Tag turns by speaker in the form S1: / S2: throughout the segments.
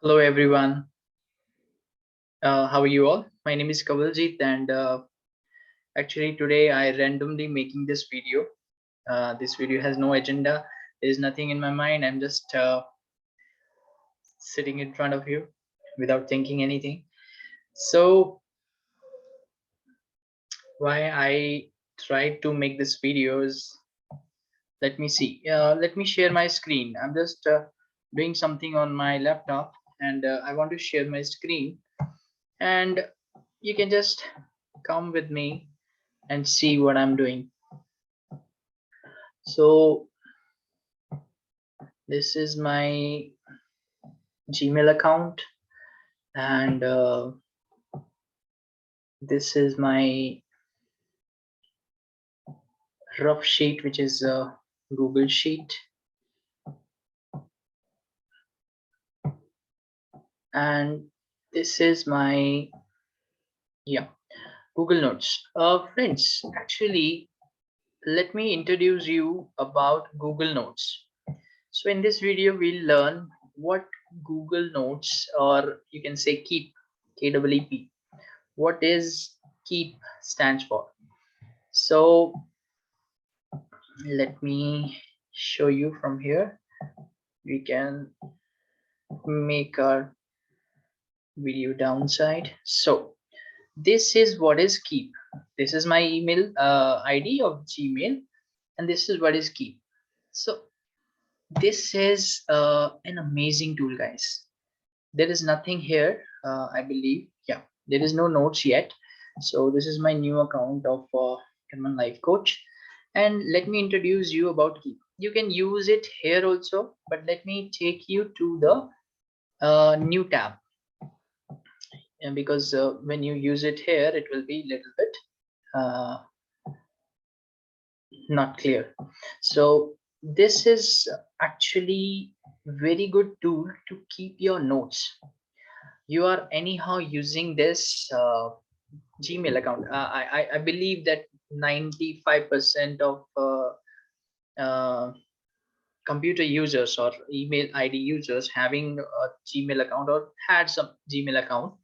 S1: Hello everyone. How are you all? My name is Kawaljeet, and actually today I randomly making this video. This video has no agenda. There is nothing in my mind. I'm just sitting in front of you without thinking anything. So why I tried to make this video is, let me see. Let me share my screen. I'm just doing something on my laptop, and I want to share my screen. And you can just come with me and see what I'm doing. So this is my Gmail account, and this is my rough sheet, which is Google Sheet, and this is my Google Notes. Friends, actually, let me introduce you about Google Notes. So in this video, we'll learn what Google Notes, or you can say Keep, KEEP. What is Keep stands for? So let me show you from here. We can make our video downside. So this is what is Keep. This is my email ID of Gmail, and this is what is Keep. So this is an amazing tool, guys. There is nothing here, I believe. Yeah, there is no notes yet. So this is my new account of German Life Coach, and let me introduce you about Keep. You can use it here also, but let me take you to the new tab, and because when you use it here, it will be a little bit uh, not clear. So this is actually very good tool to keep your notes. You are anyhow using this Gmail account. I believe that 95% of computer users or email ID users having a Gmail account or had some Gmail account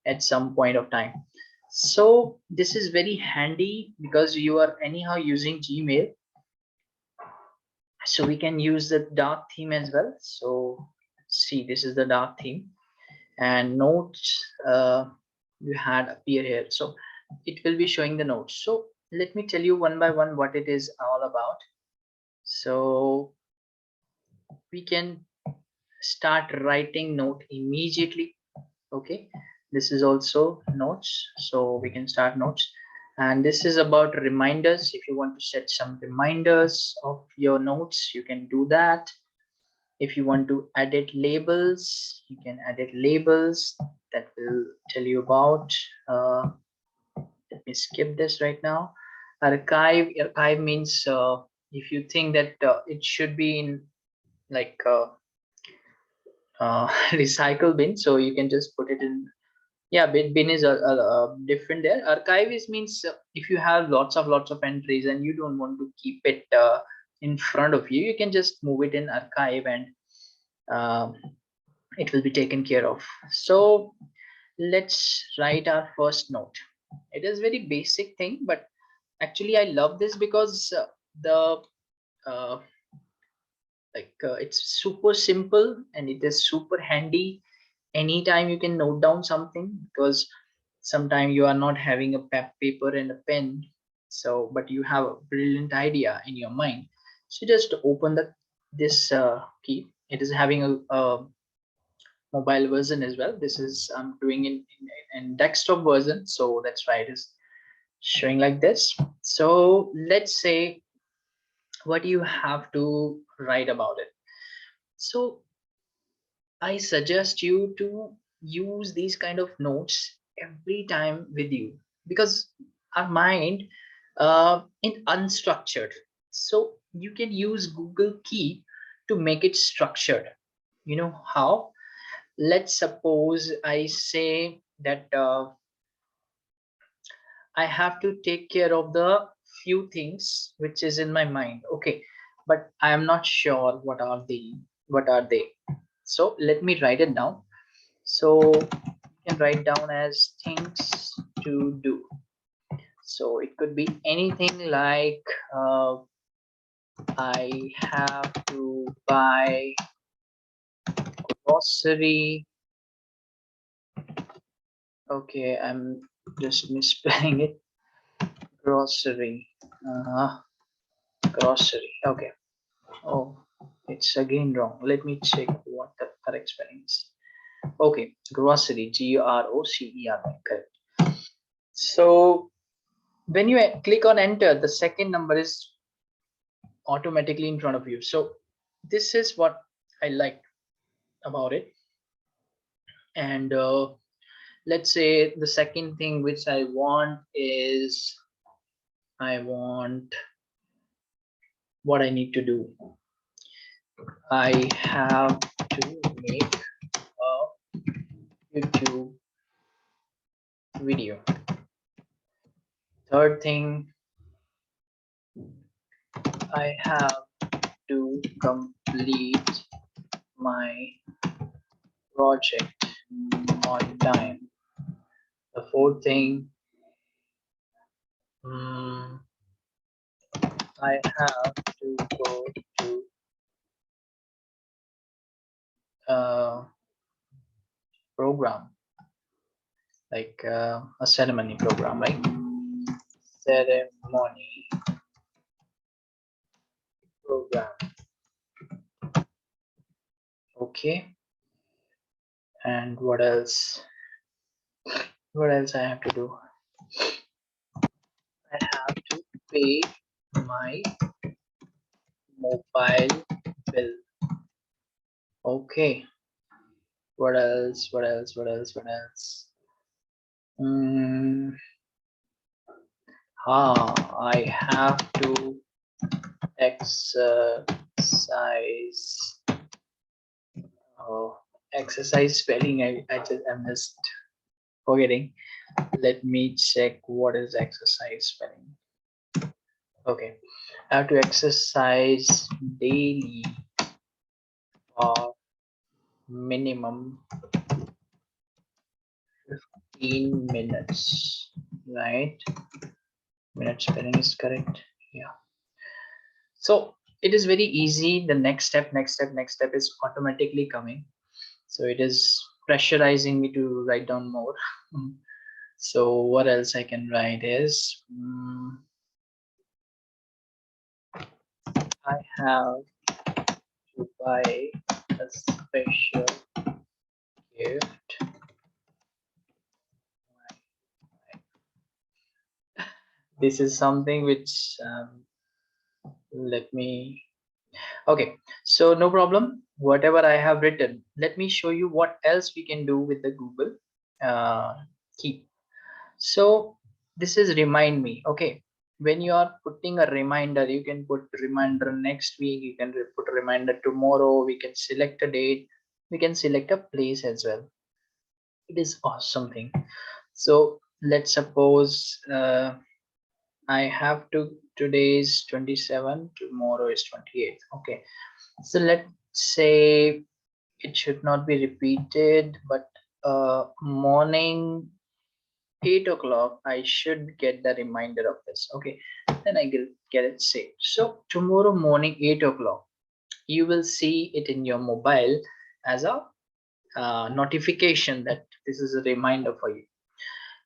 S1: at some point of time. So this is very handy because you are anyhow using Gmail. So we can use the dark theme as well. So see, this is the dark theme, and notes you had appear here. So it will be showing the notes. So let me tell you one by one what it is all about. So we can start writing note immediately. Okay, this is also notes, so we can start notes. And this is about reminders. If you want to set some reminders of your notes, you can do that. If you want to edit labels, you can edit labels. That will tell you about let me skip this right now. Archive means if you think that it should be in like recycle bin, so you can just put it in. Yeah, bin is different there. Archive is means if you have lots of entries and you don't want to keep it in front of you, you can just move it in archive, and um, it will be taken care of. So let's write our first note. It is very basic thing, but actually I love this because the uh, it's super simple and it is super handy. Anytime you can note down something, because sometimes you are not having a paper and a pen, so but you have a brilliant idea in your mind. So just open the this key. It is having a mobile version as well. This is I'm doing in desktop version, so that's why it is showing like this. So let's say what you have to write about it. So I suggest you to use these kind of notes every time with you, because our mind in unstructured. So you can use Google Keep to make it structured. You know how? Let's suppose I say that I have to take care of the few things which is in my mind. Okay, but I am not sure what are they. So let me write it down. So you can write down as things to do. So it could be anything like I have to buy grocery. Okay, I'm just misspelling it. Grocery. Grocery. Okay. Oh, it's again wrong. Let me check what the correct spelling is. Okay, grocery. GROCERY. Correct. So when you click on enter, the second number is automatically in front of you. So this is what I like about it. And let's say the second thing which I want is I want what I need to do. I have to make a YouTube video. Third thing, I have to complete my project on time. The fourth thing, I have to go to a program, like a ceremony program, right? Ceremony program. Okay. And what else? What else I have to do? I have to pay my mobile bill. Okay. What else? What else? What else? What else? I have to exercise. Oh, exercise spelling. I'm just forgetting. Let me check what is exercise spelling. Okay, I have to exercise daily for minimum 15 minutes, right? Minute spelling is correct. Yeah. So it is very easy. The next step is automatically coming. So it is pressurizing me to write down more. So what else I can write is I have to buy a special gift. This is something which let me. Okay, so no problem. Whatever I have written, let me show you what else we can do with the Google Keep. So this is remind me. Okay, when you are putting a reminder, you can put reminder next week, you can put a reminder tomorrow, we can select a date, we can select a place as well. It is awesome thing. So let's suppose I have to, today is 27, tomorrow is 28. Okay, so let's say it should not be repeated, but morning 8 o'clock I should get the reminder of this. Okay, then I will get it saved. So tomorrow morning 8 o'clock you will see it in your mobile as a notification that this is a reminder for you.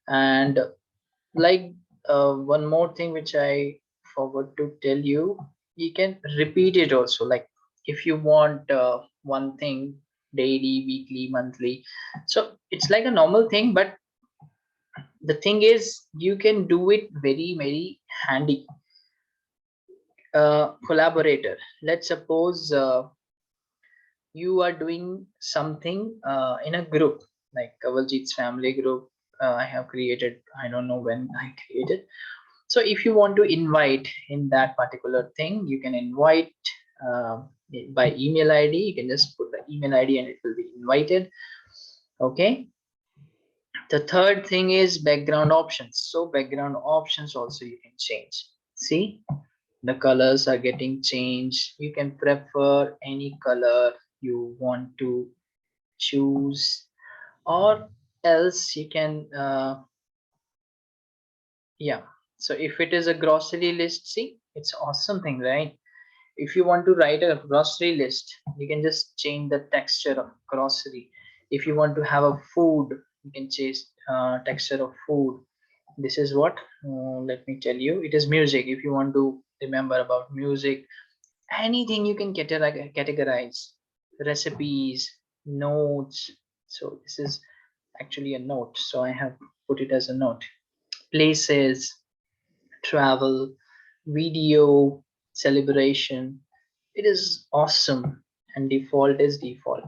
S1: And like one more thing which I forgot to tell you, you can repeat it also. Like if you want one thing daily, weekly, monthly, so it's like a normal thing, but the thing is you can do it very handy. Collaborator, let's suppose you are doing something in a group like Kawaljeet's family group. I have created, I don't know when I created. So if you want to invite in that particular thing, you can invite uh, by email ID. You can just put the email ID and it will be invited. Okay, the third thing is background options. So background options also you can change. See, the colors are getting changed. You can prefer any color you want to choose. or else you can yeah. So if it is a grocery list, see, it's awesome thing, right? If you want to write a grocery list, you can just change the texture of grocery. If you want to have a food, you can change texture of food. This is what, let me tell you, it is music. If you want to remember about music, anything you can categorize. Recipes, notes. So this is actually a note, so I have put it as a note. Places, travel, video, celebration. It is awesome, and default is default.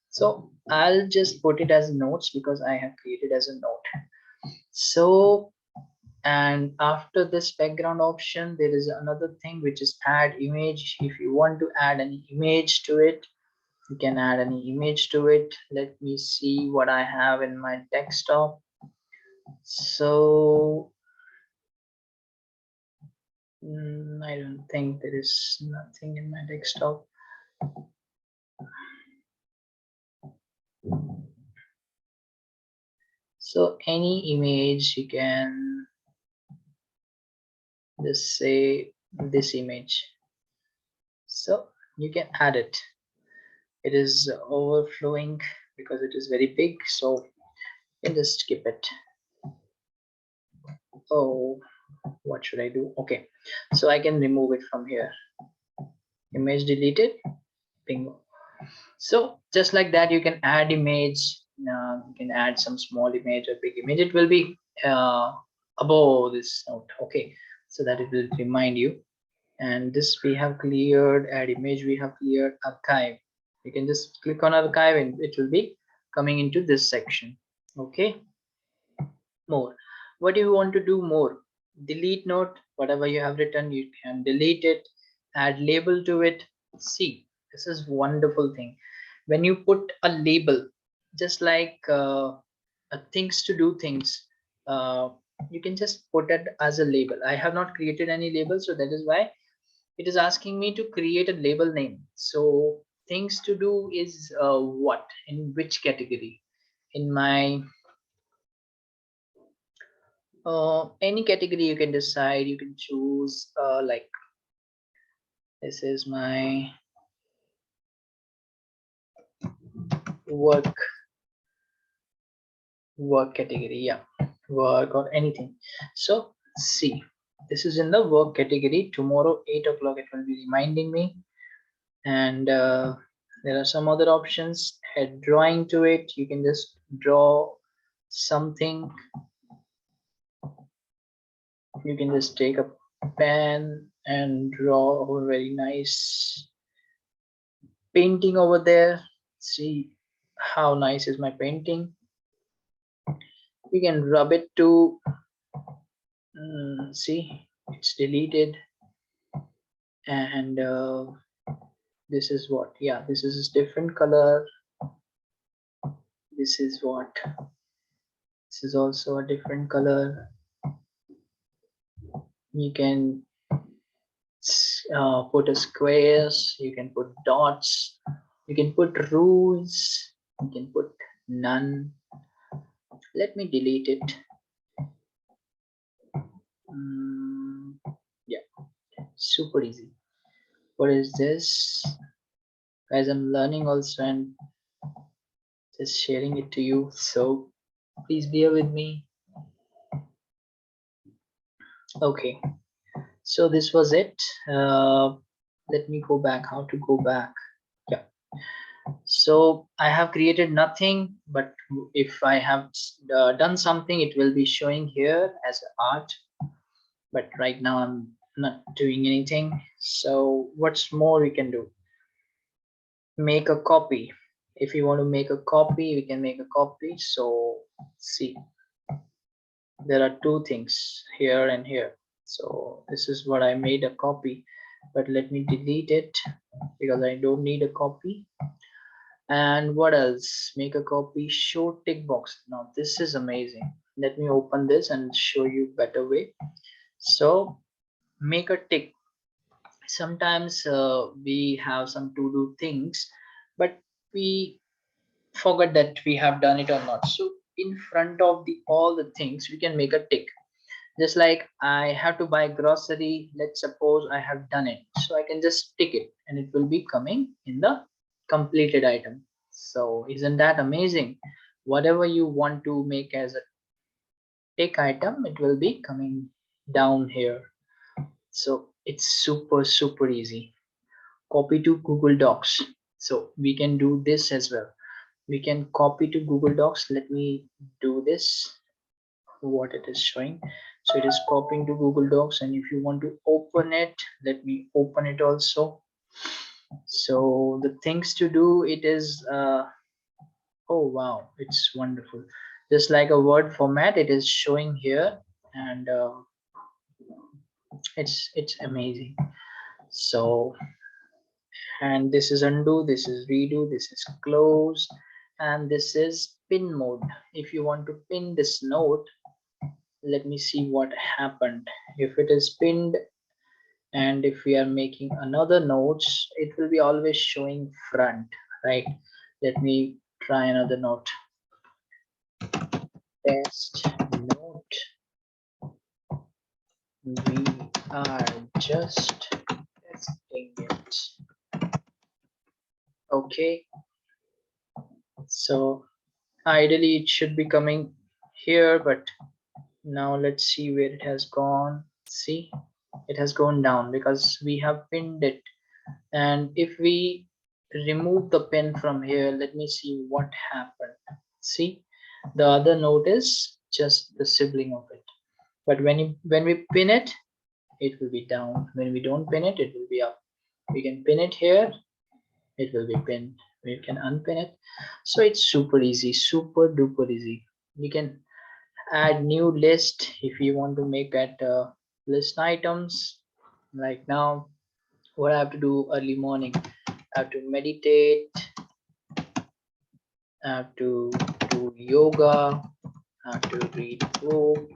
S1: So I'll just put it as notes because I have created as a note. So, and after this background option, there is another thing which is add image. If you want to add any image to it, you can add any image to it. Let me see what I have in my desktop. So I don't think there is nothing in my desktop. So any image you can just say this image. So you can add it. It is overflowing because it is very big. So you can just skip it. Oh, what should I do? Okay, so I can remove it from here. Image deleted. Bingo. So just like that, you can add image. You can add some small image or big image. It will be above this note. Okay, so that it will remind you. And this we have cleared. Add image we have cleared. Archive. You can just click on archive and it will be coming into this section. Okay, more. What do you want to do more? Delete note. Whatever you have written, you can delete it. Add label to it. See, this is wonderful thing. When you put a label, just like things to do things, uh, you can just put it as a label. I have not created any label, so that is why it is asking me to create a label name. So things to do is what, in which category? In my any category you can decide. You can choose like this is my work work category. Yeah, work or anything. So see, this is in the work category. Tomorrow 8 o'clock it will be reminding me. And there are some other options. Add drawing to it. You can just draw something. You can just take a pen and draw a very nice painting over there. See how nice is my painting. You can rub it to see, it's deleted. And this is what, yeah, this is different color. This is what, this is also a different color. You can put a squares, you can put dots, you can put rules, you can put none. Let me delete it. Yeah, super easy. What is this? Guys, I'm learning also and just sharing it to you. So please bear with me. Okay, so this was it. Let me go back. How to go back? Yeah. So I have created nothing, but if I have done something, it will be showing here as art. But right now I'm not doing anything. So what's more we can do? Make a copy. If you want to make a copy, we can make a copy. So see, there are two things here and here. So this is what I made a copy, but let me delete it because I don't need a copy. And what else? Make a copy, show tick box. Now this is amazing. Let me open this and show you better way. So make a tick. Sometimes we have some to do things, but we forget that we have done it or not. So in front of the all the things, we can make a tick. Just like I have to buy grocery, let's suppose I have done it, so I can just tick it and it will be coming in the completed item. So isn't that amazing? Whatever you want to make as a tick item, it will be coming down here. So it's super easy. Copy to Google Docs. So we can do this as well. We can copy to Google Docs. Let me do this, what it is showing. So it is copying to Google Docs, and if you want to open it, let me open it also. So the things to do, it is oh wow, it's wonderful. Just like a Word format, it is showing here, and it's amazing. So, and this is undo, this is redo, this is close, and this is pin mode. If you want to pin this note, let me see what happened. If it is pinned, and if we are making another notes, it will be always showing front, right? Let me try another note. Test note, we are just testing it. Okay, so ideally it should be coming here, but now let's see where it has gone. See, it has gone down because we have pinned it. And if we remove the pin from here, let me see what happened. See, the other node is just the sibling of it. But when we pin it, it will be down. When we don't pin it, it will be up. We can pin it here, it will be pinned. We can unpin it. So it's super easy, super duper easy. You can add new list if you want to make that list items. Like now, what I have to do early morning, I have to meditate, I have to do yoga, I have to read book,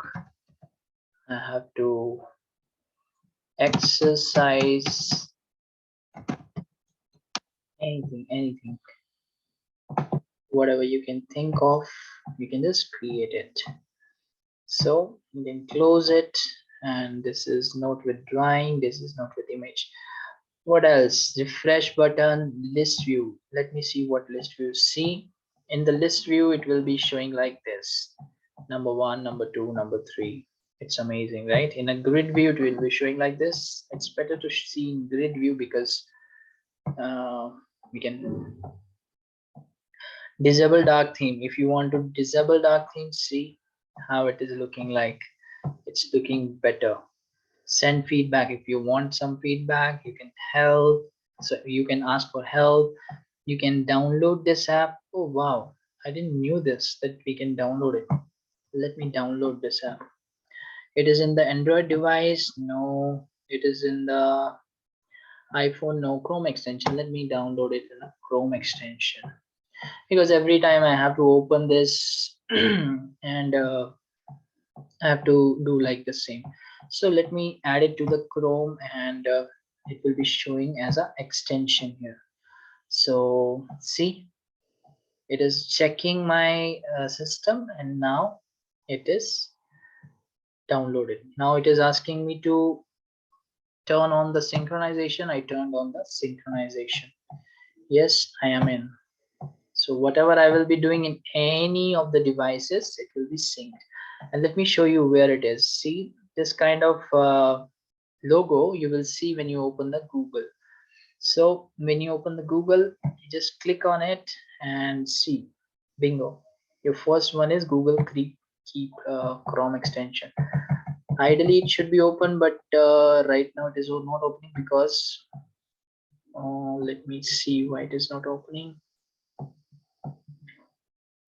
S1: I have to exercise, anything, whatever you can think of, you can just create it. So you can close it, and this is not with drawing, this is not with image. What else? Refresh button, list view. Let me see what list view. See, in the list view, it will be showing like this. Number one, number two, number three. It's amazing, right? In a grid view, it will be showing like this. It's better to see in grid view because uh, we can disable dark theme. If you want to disable dark theme, see how it is looking like. It's looking better. Send feedback. If you want some feedback, you can help. So you can ask for help. You can download this app. Oh wow, I didn't knew this, that we can download it. Let me download this app. It is in the Android device. No, it is in the iPhone. No, Chrome extension. Let me download it in a Chrome extension, because every time I have to open this and I have to do like the same. So let me add it to the Chrome, and it will be showing as an extension here. So see, it is checking my system, and now it is downloaded. Now it is asking me to turn on the synchronization. I turned on the synchronization. Yes, I am in. So whatever I will be doing in any of the devices, it will be synced. And let me show you where it is. See, this kind of logo you will see when you open the Google. So when you open the Google, you just click on it and see, bingo. Your first one is Google Keep Chrome extension. Ideally it should be open, but right now it is not opening because let me see why it is not opening.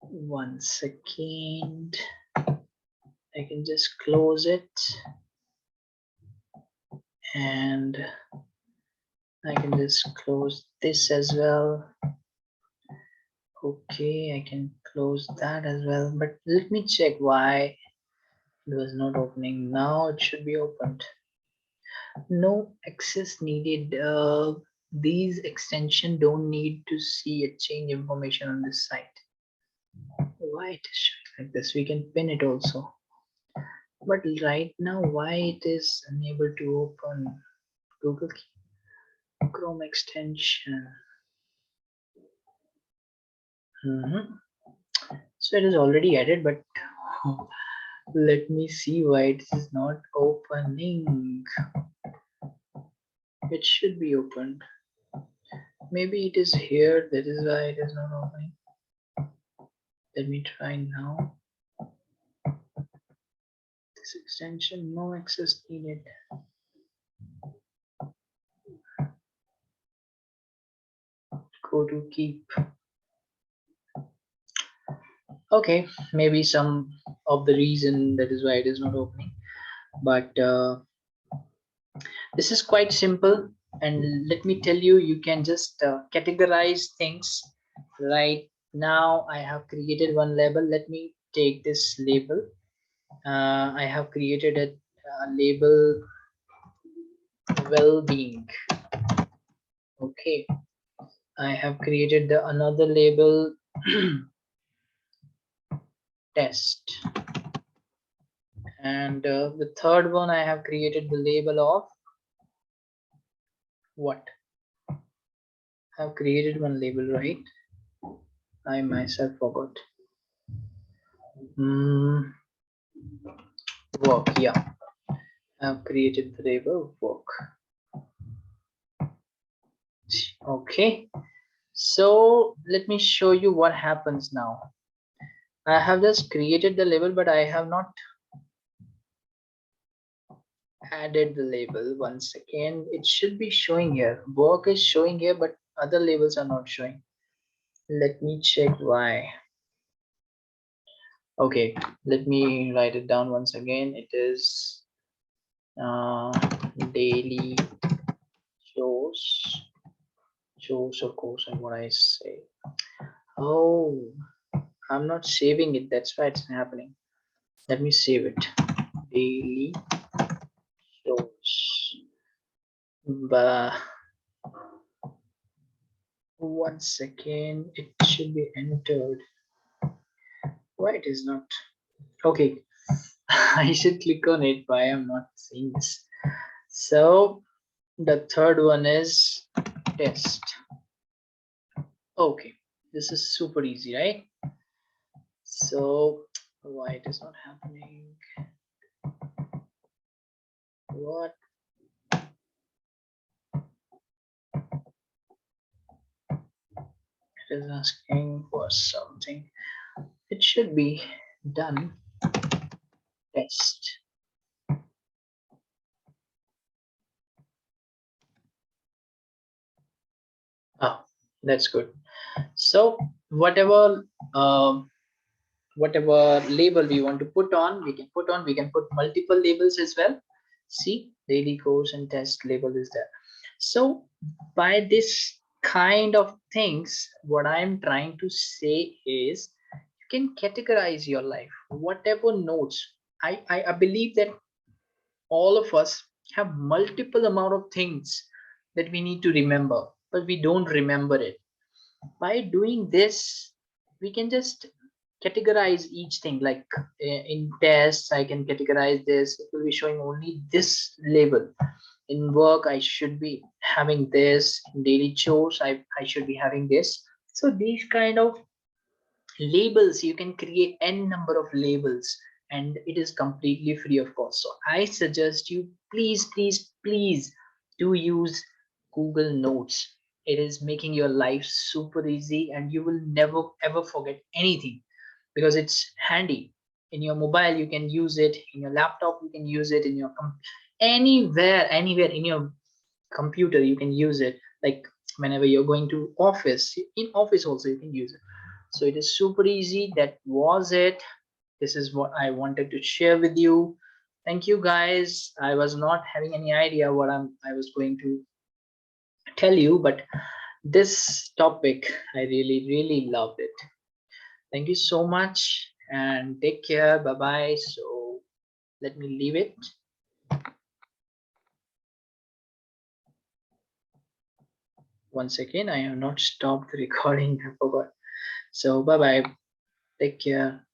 S1: 1 second. I can just close it, and I can just close this as well. Okay, I can close that as well, but let me check why it was not opening. Now it should be opened. No access needed. These extension don't need to see a change information on this site. Why it is showing like this? We can pin it also. But right now, why it is unable to open Google Chrome extension? So it is already added, but let me see why it is not opening. It should be opened. Maybe it is here, that is why it is not opening. Let me try now. This extension, no access needed. Go to keep. Okay, maybe some of the reason that is why it is not opening. But this is quite simple, and let me tell you, you can just categorize things. Right now I have created one label. Let me take this label. I have created a label well-being. Okay, I have created the another label test, and the third one I have created the label of what? I have created one label, right? I myself forgot. Work, yeah. I've created the label work. Okay, so let me show you what happens now. I have just created the label, but I have not added the label. Once again, it should be showing here. Work is showing here, but other labels are not showing. Let me check why. Okay, let me write it down once again. It is daily shows of course, and what I say. Oh, I'm not saving it. That's why it's happening. Let me save it. Daily shows. But once again, it should be entered. Why it is not? Okay, I should click on it. Why I'm not seeing this? So the third one is test. Okay, this is super easy, right? So why it is not happening? What? It is asking for something. It should be done. Test. Oh, that's good. So whatever whatever label we want to put on, we can put on. We can put multiple labels as well. See, daily course and test label is there. So by this kind of things, what I'm trying to say is you can categorize your life. Whatever notes, I believe that all of us have multiple amount of things that we need to remember, but we don't remember it. By doing this, we can just categorize each thing. Like in tests, I can categorize this. It will be showing only this label. In work, I should be having this. In daily chores, I should be having this. So these kind of labels, you can create n number of labels, and it is completely free of cost. So I suggest you, please do use Google Notes. It is making your life super easy, and you will never ever forget anything because it's handy. In your mobile you can use it, in your laptop you can use it, in your anywhere in your computer you can use it. Like whenever you're going to office, in office also you can use it. So it is super easy. That was it. This is what I wanted to share with you. Thank you guys. I was not having any idea what I was going to tell you, but this topic I really loved it. Thank you so much and take care. Bye bye. So let me leave it. Once again, I have not stopped the recording. I forgot. So bye bye. Take care.